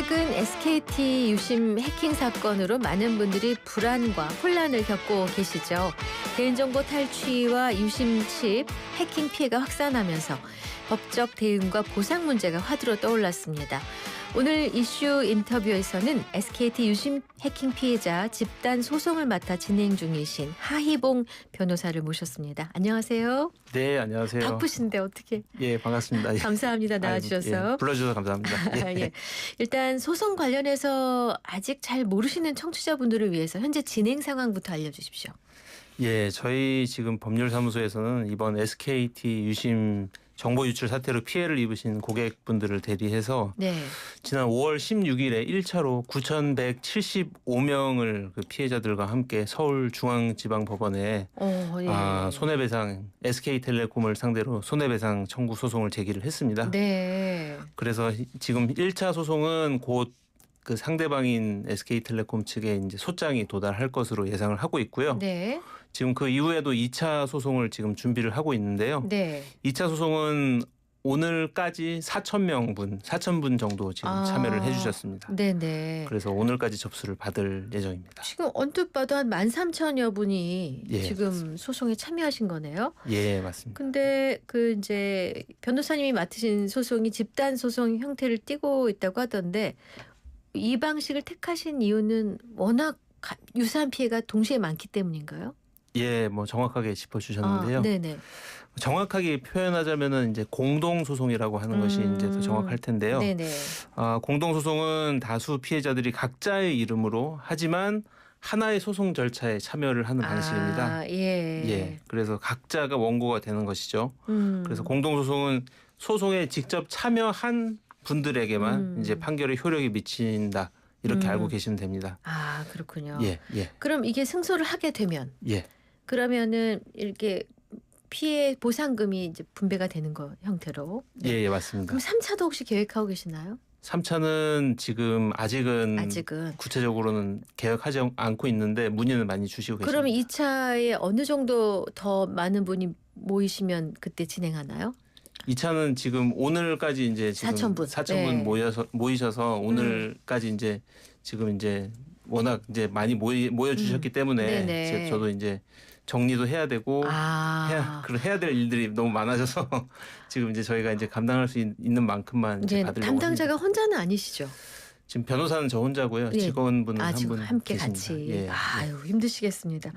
최근 SKT 유심 해킹 사건으로 많은 분들이 불안과 혼란을 겪고 계시죠. 개인정보 탈취와 유심 칩 해킹 피해가 확산하면서 법적 대응과 보상 문제가 화두로 떠올랐습니다. 오늘 이슈 인터뷰에서는 SKT 유심 해킹 피해자 집단 소송을 맡아 진행 중이신 하희봉 변호사를 모셨습니다. 안녕하세요. 네, 안녕하세요. 바쁘신데 어떻게? 예, 반갑습니다. 감사합니다. 나와주셔서. 예, 불러주셔서 감사합니다. 예. 일단 소송 관련해서 아직 잘 모르시는 청취자분들을 위해서 현재 진행 상황부터 알려주십시오. 예, 저희 지금 법률사무소에서는 이번 SKT 유심 정보 유출 사태로 피해를 입으신 고객분들을 대리해서 지난 5월 16일에 1차로 9,175명을 그 피해자들과 함께 서울중앙지방법원에 손해배상 SK텔레콤을 상대로 손해배상 청구 소송을 제기를 했습니다. 네. 그래서 지금 1차 소송은 곧 그 상대방인 SK텔레콤 측에 이제 소장이 도달할 것으로 예상을 하고 있고요. 네. 지금 그 이후에도 2차 소송을 지금 준비를 하고 있는데요. 네. 2차 소송은 오늘까지 4,000분 정도 지금 참여를 해주셨습니다. 네네. 그래서 오늘까지 접수를 받을 예정입니다. 지금 언뜻 봐도 한 13,000여 분이 지금 맞습니다. 소송에 참여하신 거네요. 예, 맞습니다. 근데 그 이제 변호사님이 맡으신 소송이 집단 소송 형태를 띠고 있다고 하던데 이 방식을 택하신 이유는 워낙 유사한 피해가 동시에 많기 때문인가요? 예, 뭐 정확하게 짚어주셨는데요. 네네. 정확하게 표현하자면은 이제 공동 소송이라고 하는 것이 이제 더 정확할 텐데요. 네네. 공동 소송은 다수 피해자들이 각자의 이름으로 하지만 하나의 소송 절차에 참여를 하는 방식입니다. 예. 그래서 각자가 원고가 되는 것이죠. 그래서 공동 소송은 소송에 직접 참여한 분들에게만 이제 판결의 효력이 미친다. 이렇게 알고 계시면 됩니다. 아, 그렇군요. 예. 그럼 이게 승소를 하게 되면 그러면은 이렇게 피해 보상금이 이제 분배가 되는 거 형태로. 예, 맞습니다. 그럼 3차도 혹시 계획하고 계시나요? 3차는 지금 아직은 구체적으로는 계획하지 않고 있는데 문의는 많이 주시고 계십니다. 그러면 2차에 어느 정도 더 많은 분이 모이시면 그때 진행하나요? 2차는 지금 오늘까지 이제 지금 4,000분 모이셔서 오늘까지 이제 지금 이제 워낙 이제 많이 모여 주셨기 때문에 저도 이제 정리도 해야 되고 해야 될 일들이 너무 많아져서 지금 이제 저희가 이제 감당할 수 있는 만큼만 이제 받으려고 담당자가 합니다. 혼자는 아니시죠? 지금 변호사는 저 혼자고요. 직원분은 한 분 함께 계십니다. 같이. 아유, 힘드시겠습니다.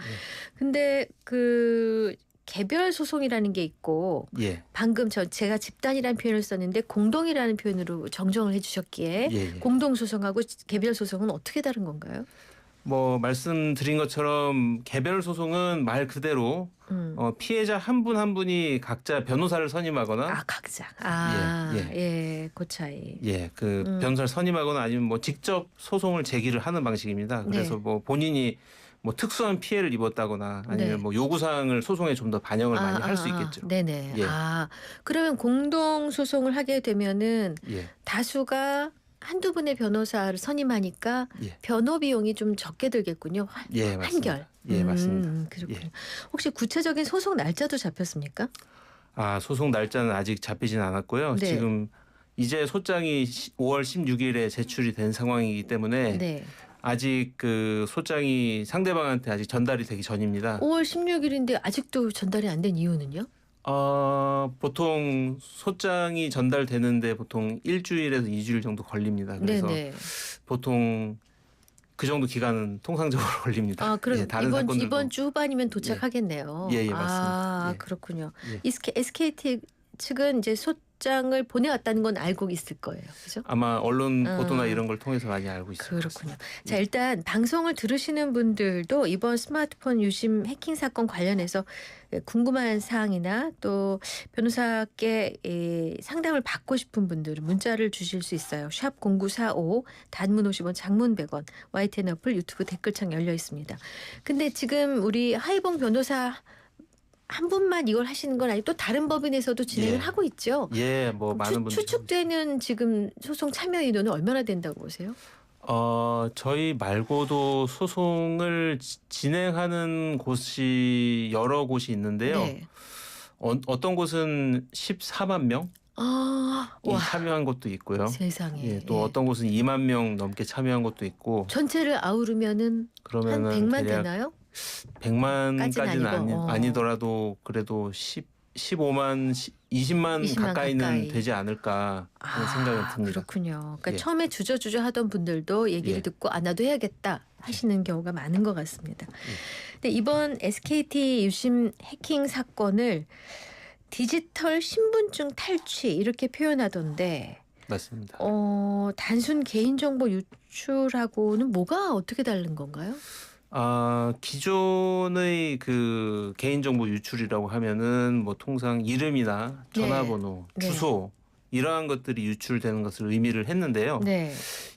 근데 그 개별 소송이라는 게 있고 방금 제가 집단이라는 표현을 썼는데 공동이라는 표현으로 정정을 해주셨기에 공동 소송하고 개별 소송은 어떻게 다른 건가요? 뭐 말씀드린 것처럼 개별 소송은 말 그대로 피해자 한 분 한 분이 각자 변호사를 선임하거나 각자 그 차이 그 변호사를 선임하거나 아니면 뭐 직접 소송을 제기를 하는 방식입니다. 그래서 뭐 본인이 뭐 특수한 피해를 입었다거나 아니면 뭐 요구사항을 소송에 좀 더 반영을 많이 할 수 있겠죠. 네네. 그러면 공동 소송을 하게 되면은 다수가 한두 분의 변호사를 선임하니까 변호 비용이 좀 적게 들겠군요. 한결. 맞습니다. 그렇군요. 혹시 구체적인 소송 날짜도 잡혔습니까? 소송 날짜는 아직 잡히진 않았고요. 지금 이제 소장이 5월 16일에 제출이 된 상황이기 때문에 아직 그 소장이 상대방한테 아직 전달이 되기 전입니다. 5월 16일인데 아직도 전달이 안 된 이유는요? 보통 소장이 전달되는데 보통 1주일에서 2주일 정도 걸립니다. 그래서 보통 그 정도 기간은 통상적으로 걸립니다. 그럼 이번 주 후반이면 도착하겠네요. 맞습니다. 그렇군요. SKT 측은 이제 소장을 보내왔다는 건 알고 있을 거예요. 그죠? 아마 언론 보도나 이런 걸 통해서 많이 알고 있습니다. 그렇군요. 자, 일단 방송을 들으시는 분들도 이번 스마트폰 유심 해킹 사건 관련해서 궁금한 사항이나 또 변호사께 상담을 받고 싶은 분들은 문자를 주실 수 있어요. 샵 0945 단문 50원 장문 100원 YTN 어플 유튜브 댓글창 열려 있습니다. 근데 지금 우리 하희봉 변호사 한 분만 이걸 하시는 건 아니고 또 다른 법인에서도 진행을 하고 있죠. 뭐 많은 분들이 추측되는 지금 소송 참여 인원은 얼마나 된다고 보세요? 저희 말고도 소송을 진행하는 곳이 여러 곳이 있는데요. 어떤 곳은 14만 명, 와, 참여한 곳도 있고요. 세상에. 예, 또 어떤 곳은 2만 명 넘게 참여한 곳도 있고. 전체를 아우르면은 한 그러면은 100만 대략 되나요? 100만까지는 아니고, 아니더라도 그래도 15만, 20만 20만 가까이는 가까이. 되지 않을까 하는 생각이 듭니다. 그렇군요. 그러니까 예. 처음에 주저주저 하던 분들도 얘기를 예. 듣고 나도 해야겠다 하시는 경우가 많은 것 같습니다. 근데 이번 SKT 유심 해킹 사건을 디지털 신분증 탈취 이렇게 표현하던데 맞습니다. 단순 개인정보 유출하고는 뭐가 어떻게 다른 건가요? 기존의 그 개인정보 유출이라고 하면은 뭐 통상 이름이나 전화번호, 네. 주소 이러한 것들이 유출되는 것을 의미를 했는데요. 네.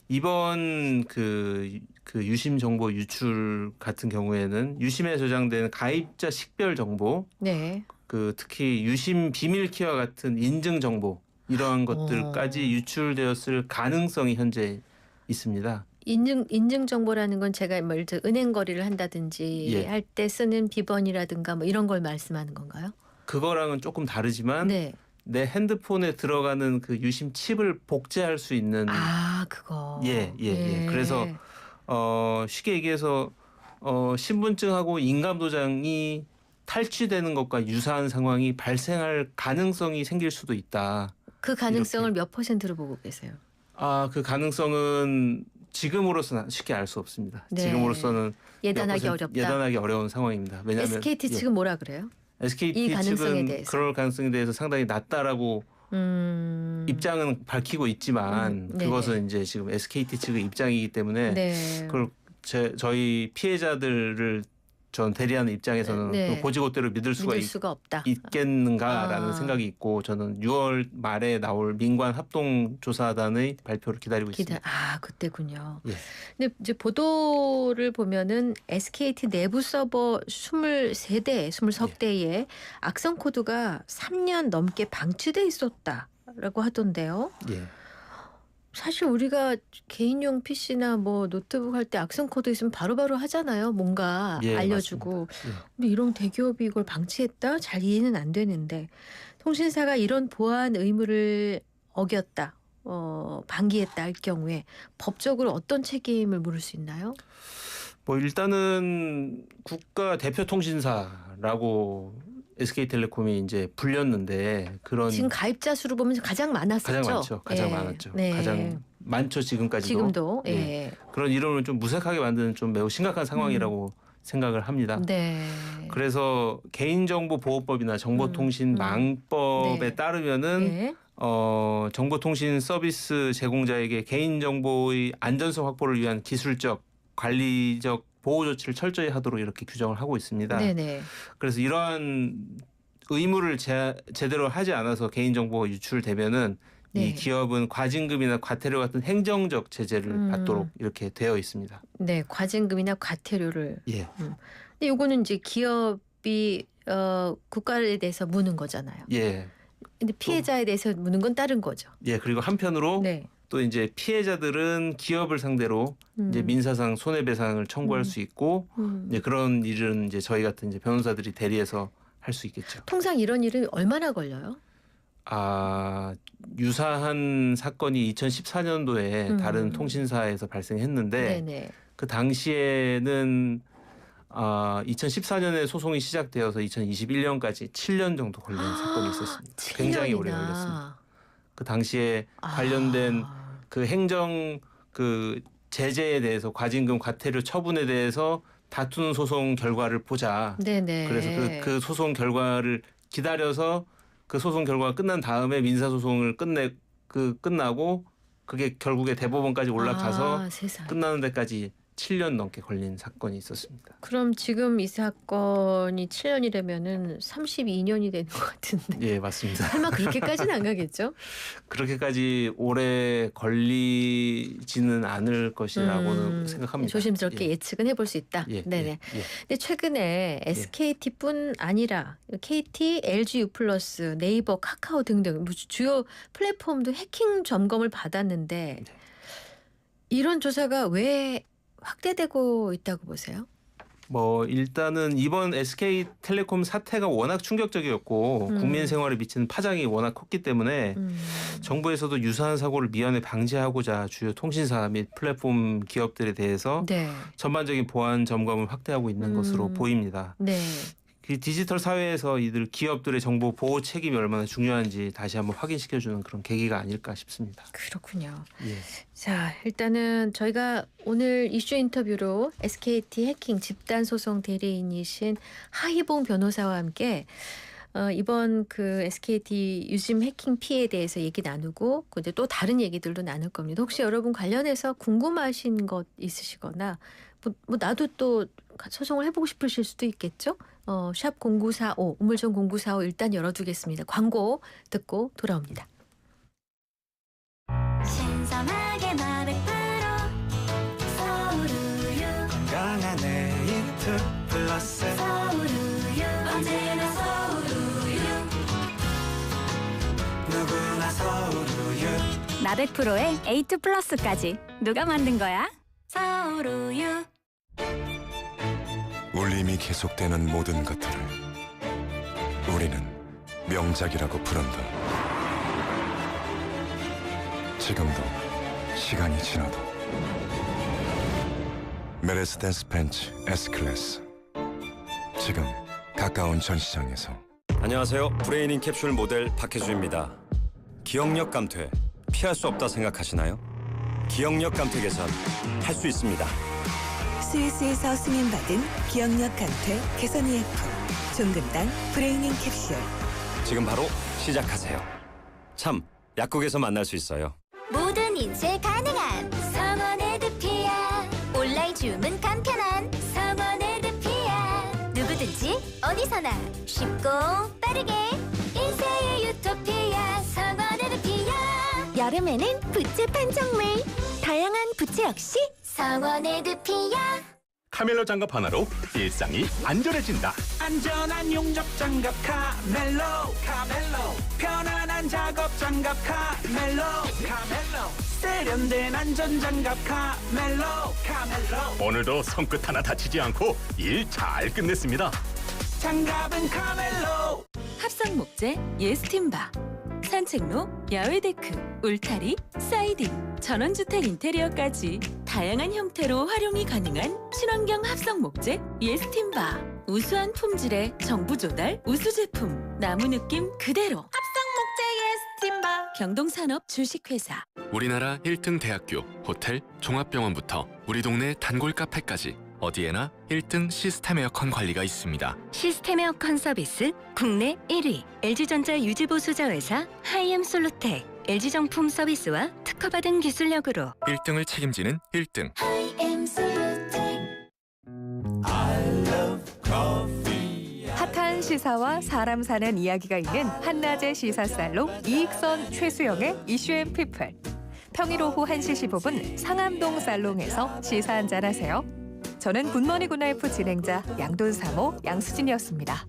이번 그 유심 정보 유출 같은 경우에는 유심에 저장된 가입자 식별 정보, 네. 그 특히 유심 비밀 키와 같은 인증 정보 이러한 것들까지 유출되었을 가능성이 현재 있습니다. 인증 정보라는 건 제가 뭐 예를 들어 은행 거래를 한다든지 예. 할 때 쓰는 비번이라든가 뭐 이런 걸 말씀하는 건가요? 그거랑은 조금 다르지만 네. 내 핸드폰에 들어가는 그 유심 칩을 복제할 수 있는 그거. 예. 그래서 쉽게 얘기해서 신분증하고 인감도장이 탈취되는 것과 유사한 상황이 발생할 가능성이 생길 수도 있다. 그 가능성을 몇 %로 보고 계세요? 그 가능성은 지금으로서는 쉽게 알 수 없습니다. 네. 지금으로서는 예단하기 어렵다. 예단하기 어려운 상황입니다. 왜냐하면 SKT 측은 뭐라 그래요? SKT 이 가능성에 측은 대해서. 그럴 가능성에 대해서 상당히 낮다라고 입장은 밝히고 있지만 그것은 이제 지금 SKT 측의 입장이기 때문에 네. 그걸 저희 피해자들을 전 대리하는 입장에서는 그 고지고대로 믿을 수가 없다. 있겠는가라는 생각이 있고 저는 6월 말에 나올 민관 합동조사단의 발표를 기다리고 있습니다. 그때군요. 예. 근데 이제 보도를 보면은 SKT 내부 서버 23대, 20석대에 악성 코드가 3년 넘게 방치돼 있었다라고 하던데요. 예. 사실 우리가 개인용 PC나 뭐 노트북 할 때 악성 코드 있으면 바로바로 하잖아요. 뭔가 알려주고. 근데 이런 대기업이 이걸 방치했다? 잘 이해는 안 되는데 통신사가 이런 보안 의무를 어겼다, 방기했다 할 경우에 법적으로 어떤 책임을 물을 수 있나요? 뭐 일단은 국가 대표 통신사라고 SK텔레콤이 이제 불렸는데 그런 지금 가입자 수로 보면 가장 많았었죠. 가장 많았죠. 가장 많죠 지금까지도. 예. 그런 이름을 좀 무색하게 만드는 좀 매우 심각한 상황이라고 생각을 합니다. 네. 그래서 개인정보보호법이나 정보통신망법에 따르면은 정보통신 서비스 제공자에게 개인정보의 안전성 확보를 위한 기술적, 관리적 보호 조치를 철저히 하도록 이렇게 규정을 하고 있습니다. 네네. 그래서 이러한 의무를 제대로 하지 않아서 개인정보가 유출되면은 이 기업은 과징금이나 과태료 같은 행정적 제재를 받도록 이렇게 되어 있습니다. 네, 과징금이나 과태료를. 예. 근데 이거는 이제 기업이 국가에 대해서 무는 거잖아요. 예. 근데 피해자에 대해서 무는 건 다른 거죠. 예. 그리고 한편으로 또 이제 피해자들은 기업을 상대로 이제 민사상 손해배상을 청구할 수 있고 이제 그런 일은 이제 저희 같은 이제 변호사들이 대리해서 할 수 있겠죠. 통상 이런 일은 얼마나 걸려요? 유사한 사건이 2014년도에 다른 통신사에서 발생했는데 그 당시에는 2014년에 소송이 시작되어서 2021년까지 7년 정도 걸린 사건이 있었습니다. 굉장히 오래 걸렸습니다. 그 당시에 관련된 그 행정 그 제재에 대해서 과징금 과태료 처분에 대해서 다투는 소송 결과를 보자. 그래서 그 소송 결과를 기다려서 그 소송 결과가 끝난 다음에 민사 소송을 끝나고 그게 결국에 대법원까지 올라가서 끝나는 데까지 7년 넘게 걸린 사건이 있었습니다. 그럼 지금 이 사건이 7년이라면은 32년이 되는 것 같은데. 예, 맞습니다. 설마 그렇게까지는 안 가겠죠? 그렇게까지 오래 걸리지는 않을 것이라고는 생각합니다. 조심스럽게 예측은 해볼 수 있다. 네네. 근데 최근에 SKT뿐 아니라 KT, LG U+, 네이버, 카카오 등등 주요 플랫폼도 해킹 점검을 받았는데 이런 조사가 왜 확대되고 있다고 보세요? 뭐 일단은 이번 SK텔레콤 사태가 워낙 충격적이었고 국민 생활에 미치는 파장이 워낙 컸기 때문에 정부에서도 유사한 사고를 미연에 방지하고자 주요 통신사 및 플랫폼 기업들에 대해서 네. 전반적인 보안 점검을 확대하고 있는 것으로 보입니다. 네. 그 디지털 사회에서 이들 기업들의 정보 보호 책임이 얼마나 중요한지 다시 한번 확인시켜주는 그런 계기가 아닐까 싶습니다. 그렇군요. 예. 자, 일단은 저희가 오늘 이슈 인터뷰로 SKT 해킹 집단 소송 대리인이신 하희봉 변호사와 함께 이번 그 SKT 유심 해킹 피해에 대해서 얘기 나누고 근데 또 다른 얘기들도 나눌 겁니다. 혹시 여러분 관련해서 궁금하신 것 있으시거나 뭐 나도 또 소송을 해보고 싶으실 수도 있겠죠? 샵 0945 우물정 0945 일단 열어두겠습니다. 광고 듣고 돌아옵니다. 신선하게 100% 서울우유 건강한 에이트 플러스 서울우유 언제나 서울우유 누구나 서울우유 나 100%의 에이트 플러스까지 누가 만든 거야? 서울우유 울림이 계속되는 모든 것들을 우리는 명작이라고 부른다. 지금도 시간이 지나도 메르세데스 벤츠 S클래스 지금 가까운 전시장에서. 안녕하세요. 브레이닝 캡슐 모델 박혜주입니다. 기억력 감퇴 피할 수 없다 생각하시나요? 기억력 감퇴 개선 할 수 있습니다. 스위스에서 승인받은 기억력 감퇴 개선 의약품 종근당 브레이닝 캡슐. 지금 바로 시작하세요. 참, 약국에서 만날 수 있어요. 모든 인쇄 가능한 성원 에드피아 온라인 주문 간편한 성원 에드피아 누구든지 어디서나 쉽고 빠르게 인쇄의 유토피아 성원 에드피아 여름에는 부채 판촉물 다양한 부채 역시 성원 에드피아 카멜로 장갑 하나로 일상이 안전해진다. 안전한 용접 장갑 카멜로 편안한 작업 장갑 카멜로 세련된 안전 장갑 카멜로 오늘도 손끝 하나 다치지 않고 일 잘 끝냈습니다. 장갑은 카멜로 합성 목재 예스팀바. 산책로, 야외 데크, 울타리, 사이딩, 전원주택 인테리어까지 다양한 형태로 활용이 가능한 친환경 합성 목재 예스팀바. 우수한 품질의 정부 조달 우수 제품 나무 느낌 그대로 합성 목재 예스팀바. 경동산업 주식회사. 우리나라 1등 대학교, 호텔, 종합병원부터 우리 동네 단골 카페까지 어디에나 1등 시스템 에어컨 관리가 있습니다. 시스템 에어컨 서비스 국내 1위 LG전자 유지보수자 회사 하이엠솔루텍 LG정품 서비스와 특허받은 기술력으로 1등을 책임지는 1등. 핫한 시사와 사람 사는 이야기가 있는 한낮의 시사살롱 이익선 최수영의 이슈앤피플. 평일 오후 1시 15분 상암동 살롱에서 시사 한잔 하세요. 저는 굿모닝 굿나이프 진행자 양돈사모 양수진이었습니다.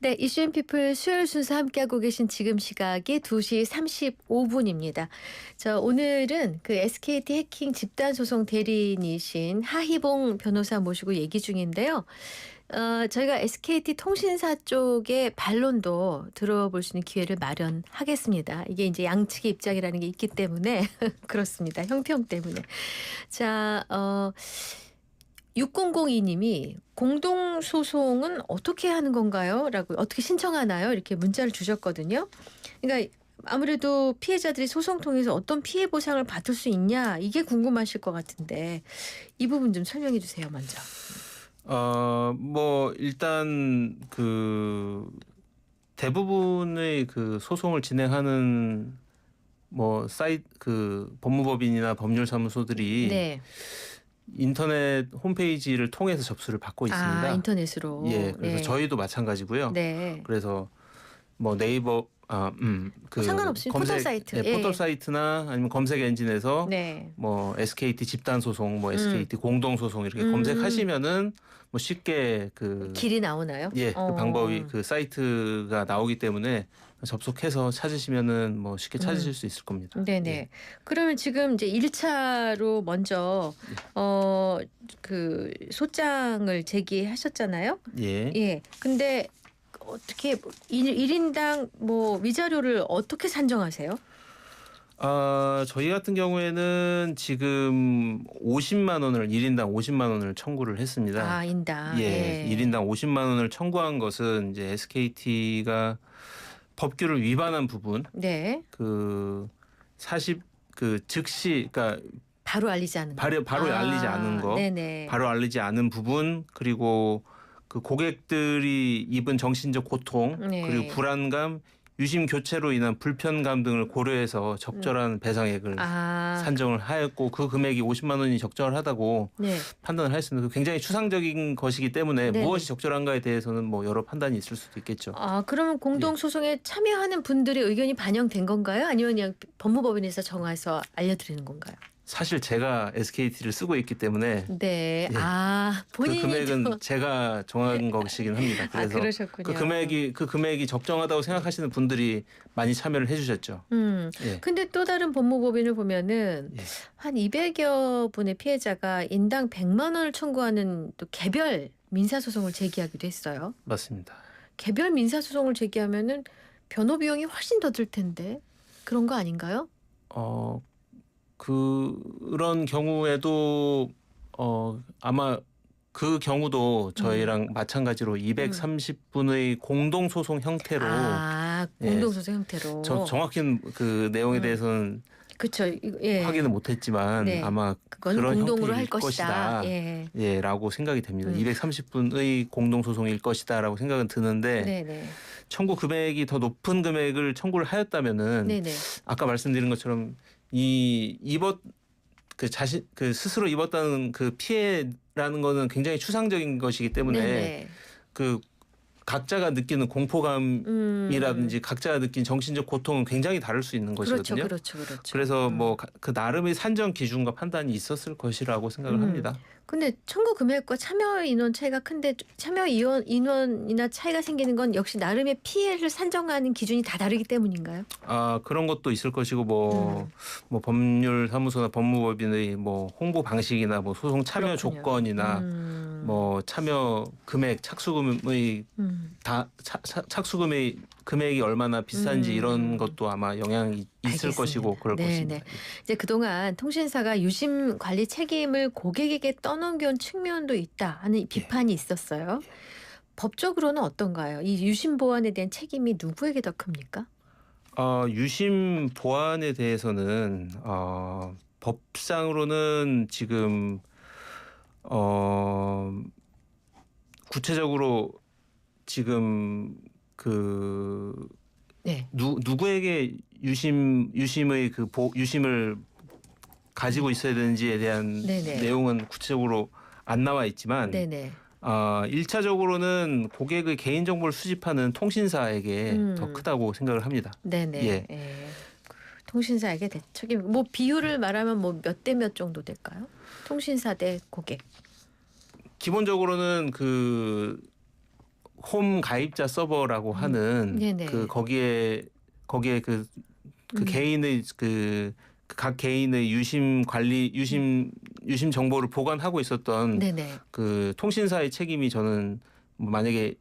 네, 이슈앤피플 수요일 순서 함께하고 계신 지금 시각이 2시 35분입니다. 오늘은 그 SKT 해킹 집단소송 대리인이신 하희봉 변호사 모시고 얘기 중인데요. 저희가 SKT 통신사 쪽의 반론도 들어볼 수 있는 기회를 마련하겠습니다. 이게 이제 양측의 입장이라는 게 있기 때문에 그렇습니다. 형평 때문에. 자, 6002님이 공동소송은 어떻게 하는 건가요? 라고 어떻게 신청하나요? 이렇게 문자를 주셨거든요. 그러니까 아무래도 피해자들이 소송 통해서 어떤 피해 보상을 받을 수 있냐 이게 궁금하실 것 같은데 이 부분 좀 설명해 주세요. 먼저. 뭐 일단 그 대부분의 그 소송을 진행하는 뭐 사이트 그 법무법인이나 법률사무소들이 네. 인터넷 홈페이지를 통해서 접수를 받고 있습니다. 인터넷으로. 예, 그래서 네. 저희도 마찬가지고요. 네. 그래서 뭐 네이버 그 상관없이 포털 사이트. 네, 포털 사이트나 아니면 검색 엔진에서 네. 뭐 SKT 집단 소송, 뭐 SKT 공동 소송 이렇게 검색하시면은 뭐 쉽게 그 길이 나오나요? 예, 그 방법이 그 사이트가 나오기 때문에 접속해서 찾으시면은 뭐 쉽게 찾으실 수 있을 겁니다. 네네. 예. 그러면 지금 이제 1차로 먼저 그 소장을 제기하셨잖아요. 예. 예. 근데 어떻게 1인당 뭐 위자료를 어떻게 산정하세요? 저희 같은 경우에는 지금 50만 원을 1인당 50만 원을 청구를 했습니다. 아, 인당. 예. 1인당 50만 원을 청구한 것은 이제 SKT가 법규를 위반한 부분, 네. 그 즉시 그러니까 바로 알리지 않는 거. 바로 알리지 않은 거, 네네. 바로 알리지 않은 부분, 그리고 그 고객들이 입은 정신적 고통, 네. 그리고 불안감, 유심 교체로 인한 불편감 등을 고려해서 적절한 배상액을 산정을 하였고 그 금액이 50만 원이 적절하다고 네. 판단을 하였습니다. 굉장히 추상적인 것이기 때문에 네네. 무엇이 적절한가에 대해서는 뭐 여러 판단이 있을 수도 있겠죠. 그러면 공동 소송에 참여하는 분들의 의견이 반영된 건가요? 아니면 그냥 법무법인에서 정해서 알려드리는 건가요? 사실 제가 SKT를 쓰고 있기 때문에 네. 예. 본인이 그 금액은 제가 정한 것이긴 합니다. 그래서 그러셨군요. 그 금액이 적정하다고 생각하시는 분들이 많이 참여를 해주셨죠. 예. 근데 또 다른 법무법인을 보면은 예. 한 200여 분의 피해자가 인당 100만 원을 청구하는 또 개별 민사소송을 제기하기도 했어요. 맞습니다. 개별 민사소송을 제기하면은 변호 비용이 훨씬 더 들 텐데 그런 거 아닌가요? 그런 경우에도 아마 그 경우도 저희랑 마찬가지로 230분의 공동소송 형태로 공동소송 형태로. 정확한 그 내용에 대해서는 그렇죠. 예. 확인은 못했지만 네. 아마 그건 그런 공동으로 할 형태일 것이다. 예, 라고 생각이 됩니다. 230분의 공동소송일 것이다라고 생각은 드는데 네네. 청구 금액이 더 높은 금액을 청구를 하였다면은 네네. 아까 말씀드린 것처럼 스스로 입었다는 그 피해라는 거는 굉장히 추상적인 것이기 때문에 네네. 그 각자가 느끼는 공포감이라든지 각자가 느낀 정신적 고통은 굉장히 다를 수 있는 것이거든요. 그렇죠. 그래서 뭐 그 나름의 산정 기준과 판단이 있었을 것이라고 생각을 합니다. 근데 청구 금액과 참여 인원 차이가 큰데 참여 인원이나 차이가 생기는 건 역시 나름의 피해를 산정하는 기준이 다 다르기 때문인가요? 그런 것도 있을 것이고 뭐 법률사무소나 법무법인의 뭐 홍보 방식이나 뭐 소송 참여 그렇군요. 조건이나 뭐 참여 금액 착수금의 착수금의 금액이 얼마나 비싼지 이런 것도 아마 영향이 있을 알겠습니다. 것이고 그럴 것입니다. 이제 그동안 통신사가 유심 관리 책임을 고객에게 떠넘겨온 측면도 있다 하는 비판이 있었어요. 법적으로는 어떤가요? 이 유심 보안에 대한 책임이 누구에게 더 큽니까? 유심 보안에 대해서는 법상으로는 지금 구체적으로 지금 누구에게 유심의 유심을 가지고 있어야 되는지에 대한 내용은 구체적으로 안 나와 있지만 1차적으로는 고객의 개인 정보를 수집하는 통신사에게 더 크다고 생각을 합니다. 예. 통신사에게 책임. 뭐 비율을 말하면 뭐 몇 대 몇 정도 될까요? 통신사 대 고객. 기본적으로는 그 홈 가입자 서버라고 하는 그 거기에 그 개인의 각 개인의 유심 관리 유심 정보를 보관하고 있었던 그 통신사의 책임이 저는 만약에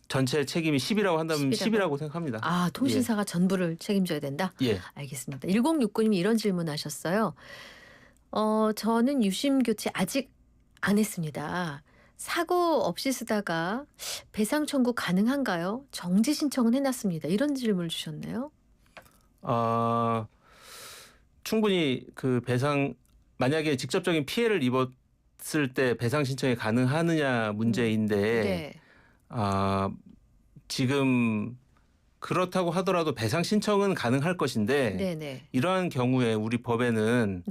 전체 책임이 10이라고 한다면 10이라고 생각합니다. 통신사가 전부를 책임져야 된다? 예. 알겠습니다. 1069님이 이런 질문하셨어요. 저는 유심 교체 아직 안 했습니다. 사고 없이 쓰다가 배상 청구 가능한가요? 정지 신청은 해놨습니다. 이런 질문을 주셨네요. 충분히 그 배상 만약에 직접적인 피해를 입었을 때 배상 신청이 가능하느냐 문제인데 지금 그렇다고 하더라도 배상 신청은 가능할 것인데 이러한 경우에 우리 법에는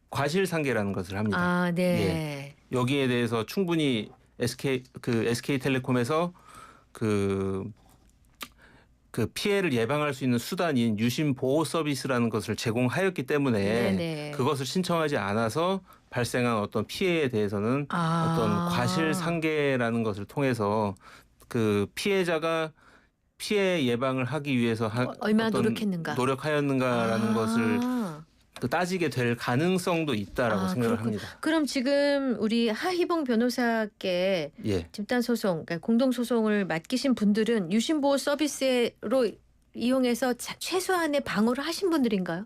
과실상계라는 것을 합니다. 예. 여기에 대해서 충분히 SK텔레콤에서 그 그 피해를 예방할 수 있는 수단인 유심 보호 서비스라는 것을 제공하였기 때문에 네네. 그것을 신청하지 않아서 발생한 어떤 피해에 대해서는 어떤 과실상계라는 것을 통해서 그 피해자가 피해 예방을 하기 위해서 얼마나 어떤 노력했는가. 노력하였는가라는 것을 또 따지게 될 가능성도 있다라고 생각을 합니다. 그럼 지금 우리 하희봉 변호사께 예. 집단소송, 그러니까 공동소송을 맡기신 분들은 유심보호 서비스로 이용해서 최소한의 방어를 하신 분들인가요?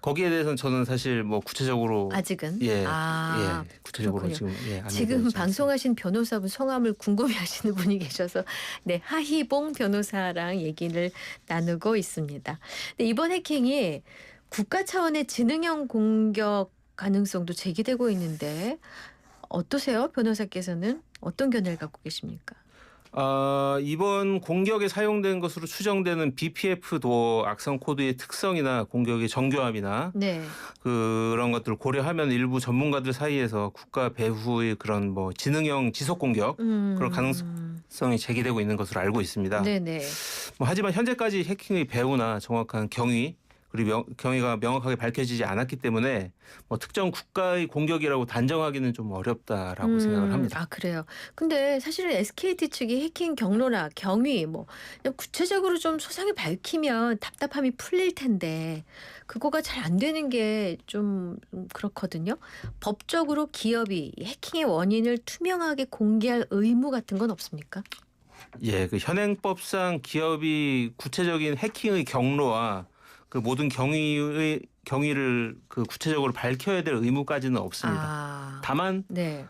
거기에 대해서는 저는 사실 뭐 구체적으로 아직은? 예, 구체적으로 그렇군요. 지금 지금 방송하신 변호사분 성함을 궁금해하시는 분이 계셔서 네, 하희봉 변호사랑 얘기를 나누고 있습니다. 근데 이번 해킹이 국가 차원의 지능형 공격 가능성도 제기되고 있는데 어떠세요? 변호사께서는 어떤 견해를 갖고 계십니까? 이번 공격에 사용된 것으로 추정되는 BPF 도어 악성 코드의 특성이나 공격의 정교함이나 네. 그런 것들을 고려하면 일부 전문가들 사이에서 국가 배후의 그런 뭐 지능형 지속 공격 그런 가능성이 제기되고 있는 것으로 알고 있습니다. 네네. 뭐 하지만 현재까지 해킹의 배후나 정확한 경위 그리고 경위가 명확하게 밝혀지지 않았기 때문에 뭐 특정 국가의 공격이라고 단정하기는 좀 어렵다라고 생각을 합니다. 아 그래요. 근데 사실은 SKT 측이 해킹 경로나 경위 뭐 구체적으로 좀 소상히 밝히면 답답함이 풀릴 텐데 그거가 잘 안 되는 게 좀 그렇거든요. 법적으로 기업이 해킹의 원인을 투명하게 공개할 의무 같은 건 없습니까? 예, 그 현행법상 기업이 구체적인 해킹의 경로와 그 모든 경위를 그 구체적으로 밝혀야 될 의무까지는 없습니다. 다만 네.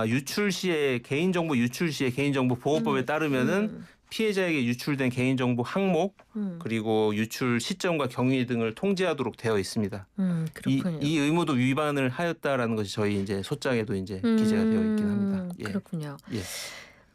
유출 시에 개인정보 유출 시에 개인정보 보호법에 따르면은 피해자에게 유출된 개인정보 항목 그리고 유출 시점과 경위 등을 통지하도록 되어 있습니다. 이 의무도 위반을 하였다라는 것이 저희 이제 소장에도 이제 기재가 되어 있긴 합니다. 예. 그렇군요. 예.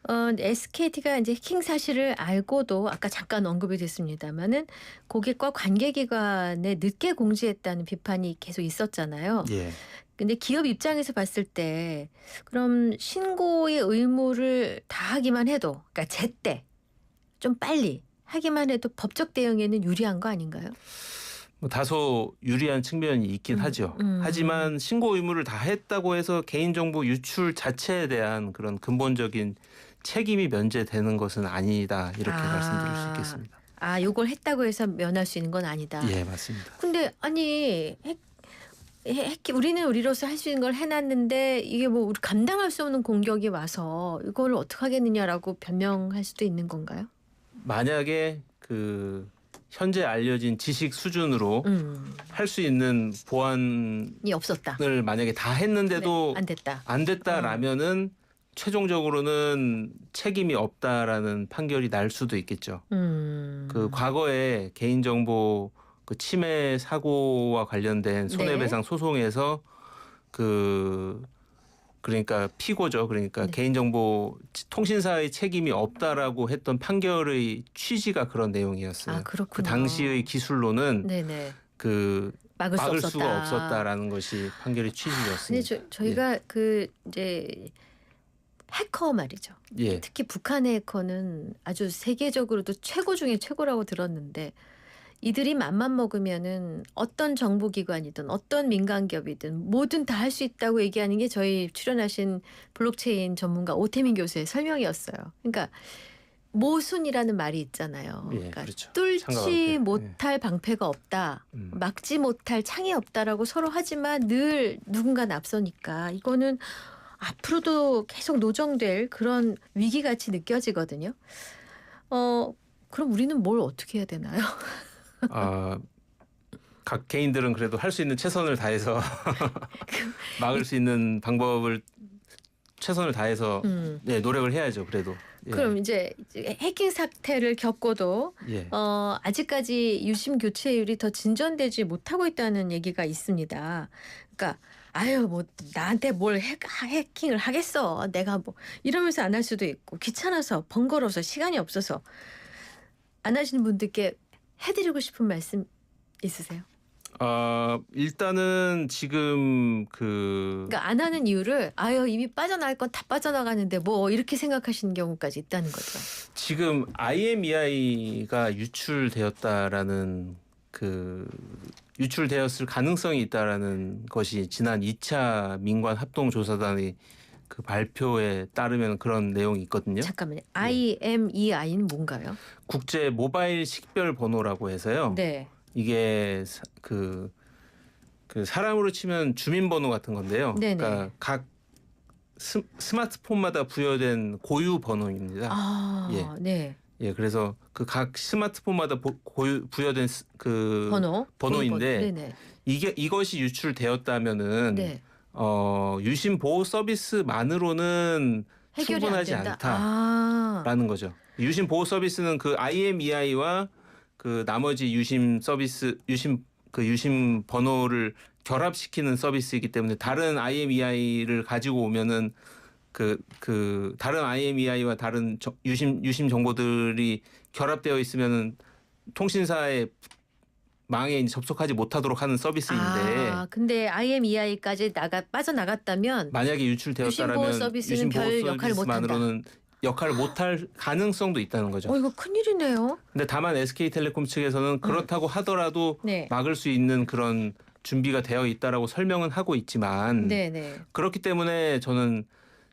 SKT가 이제 해킹 사실을 알고도 아까 잠깐 언급이 됐습니다만은 고객과 관계기관에 늦게 공지했다는 비판이 계속 있었잖아요. 예. 근데 기업 입장에서 봤을 때 그럼 신고의 의무를 다하기만 해도 그러니까 제때 좀 빨리 하기만 해도 법적 대응에는 유리한 거 아닌가요? 뭐 다소 유리한 측면이 있긴 하죠. 하지만 신고 의무를 다 했다고 해서 개인정보 유출 자체에 대한 그런 근본적인 책임이 면제되는 것은 아니다. 이렇게 말씀드릴 수 있겠습니다. 요걸 했다고 해서 면할 수 있는 건 아니다. 예, 맞습니다. 근데 아니 우리는 우리로서 할 수 있는 걸 해놨는데 이게 뭐 우리 감당할 수 없는 공격이 와서 이걸 어떻게 하겠느냐라고 변명할 수도 있는 건가요? 만약에 그 현재 알려진 지식 수준으로 할 수 있는 보안이 없었다. 을 만약에 다 했는데도 네, 안 됐다라면은 최종적으로는 책임이 없다라는 판결이 날 수도 있겠죠. 그 과거에 개인정보 그 침해 사고와 관련된 손해배상 소송에서 그러니까 피고죠. 그러니까 개인정보 통신사의 책임이 없다라고 했던 판결의 취지가 그런 내용이었어요. 그 당시의 기술로는 그 막을 수가 없었다라는 것이 판결의 취지였습니다. 근데 저희가 그 이제 해커 말이죠. 예. 특히 북한의 해커는 아주 세계적으로도 최고 중에 최고라고 들었는데 이들이 맘만 먹으면은 어떤 정보기관이든 어떤 민간기업이든 뭐든 다 할 수 있다고 얘기하는 게 저희 출연하신 블록체인 전문가 오태민 교수의 설명이었어요. 그러니까 모순이라는 말이 있잖아요. 예, 그러니까 그렇죠. 뚫지 못할 방패가 없다. 막지 못할 창이 없다라고 서로 하지만 늘 누군가 앞서니까 이거는 앞으로도 계속 노정될 그런 위기같이 느껴지거든요. 그럼 우리는 뭘 어떻게 해야 되나요? 각 개인들은 그래도 할 수 있는 최선을 다해서 막을 수 있는 방법을 최선을 다해서 노력을 해야죠. 그래도. 예. 그럼 이제 해킹 사태를 겪고도 아직까지 유심 교체율이 더 진전되지 못하고 있다는 얘기가 있습니다. 그러니까 뭐 나한테 뭘 해킹을 하겠어. 내가 뭐 이러면서 안 할 수도 있고 귀찮아서 번거로워서 시간이 없어서 안 하시는 분들께 해드리고 싶은 말씀 있으세요? 일단은 지금 그러니까 안 하는 이유를 이미 빠져나갈 건 다 빠져나가는데 뭐 이렇게 생각하시는 경우까지 있다는 거죠. 지금 IMEI가 유출되었다라는 유출되었을 가능성이 있다라는 것이 지난 2차 민관 합동조사단의 그 발표에 따르면 그런 내용이 있거든요. 잠깐만요. IMEI는 뭔가요? 국제 모바일 식별 번호라고 해서요. 네. 이게 그 사람으로 치면 주민번호 같은 건데요. 네네. 그러니까 각 스마트폰마다 부여된 고유 번호입니다. 네. 예, 그래서 그 각 스마트폰마다 부여된 그 번호인데 네네. 이것이 유출되었다면은 네. 유심 보호 서비스만으로는 해결이 충분하지 안 된다. 않다라는 거죠. 유심 보호 서비스는 그 IMEI와 그 나머지 유심 번호를 결합시키는 서비스이기 때문에 다른 IMEI를 가지고 오면은 그 다른 IMEI와 다른 유심 정보들이 결합되어 있으면은 통신사의 망에 접속하지 못하도록 하는 서비스인데. 근데 IMEI까지 빠져나갔다면 만약에 유출되었다라면 유심 보호 서비스는 별 역할을 서비스만으로는 역할을 못할 가능성도 있다는 거죠. 이거 큰일이네요. 근데 다만 SK텔레콤 측에서는 그렇다고 하더라도 네. 막을 수 있는 그런 준비가 되어 있다라고 설명은 하고 있지만 네네. 그렇기 때문에 저는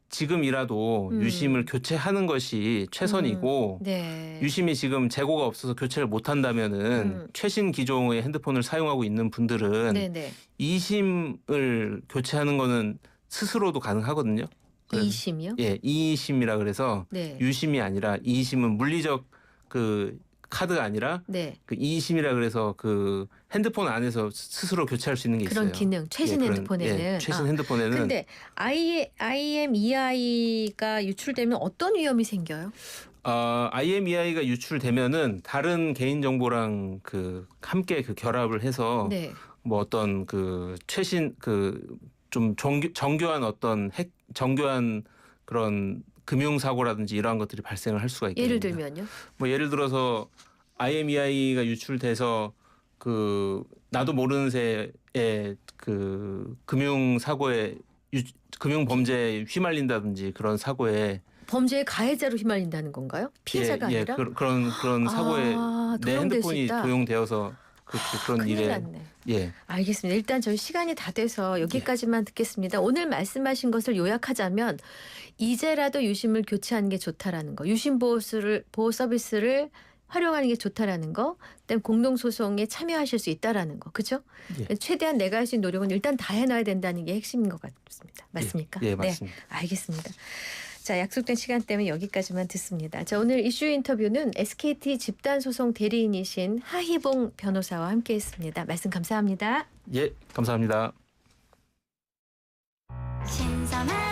지금이라도 유심을 교체하는 것이 최선이고 네. 유심이 지금 재고가 없어서 교체를 못한다면은 최신 기종의 핸드폰을 사용하고 있는 분들은 네네. 2심을 교체하는 거는 스스로도 가능하거든요. 2심이요? 예, 2심이라 그래서 네. 유심이 아니라 2심은 물리적 그 카드가 아니라 네. 그 2심이라 그래서 그 핸드폰 안에서 스스로 교체할 수 있는 게 있어요. 그런 기능 최신 핸드폰에는. 최신 핸드폰에는. 근데 IMEI가 유출되면 어떤 위험이 생겨요? IMEI가 유출되면은 다른 개인 정보랑 함께 결합을 해서 네. 뭐 어떤 최신 좀 정교한 정교한 그런 금융 사고라든지 이러한 것들이 발생을 할 수가 있거든요. 예를 들면요? 뭐 예를 들어서 IMEI가 유출돼서 나도 모르는 새에 금융 사고에 금융 범죄에 휘말린다든지 그런 사고에 범죄의 가해자로 휘말린다는 건가요? 피해자가 아니라? 그런 사고에 내 핸드폰이 도용되어서 그런 일에. 났네. 예. 알겠습니다. 일단 저희 시간이 다 돼서 여기까지만 듣겠습니다. 오늘 말씀하신 것을 요약하자면 이제라도 유심을 교체하는 게 좋다라는 거. 유심 보호 서비스를 활용하는 게 좋다라는 거. 그다음에 공동소송에 참여하실 수 있다라는 거. 그렇죠? 예. 최대한 내가 할 수 있는 노력은 일단 다 해놔야 된다는 게 핵심인 것 같습니다. 맞습니까? 예, 맞습니다. 네, 알겠습니다. 자, 약속된 시간 때문에 여기까지만 듣습니다. 자, 오늘 이슈 인터뷰는 SKT 집단소송 대리인이신 하희봉 변호사와 함께했습니다. 말씀 감사합니다. 예, 감사합니다. 신선한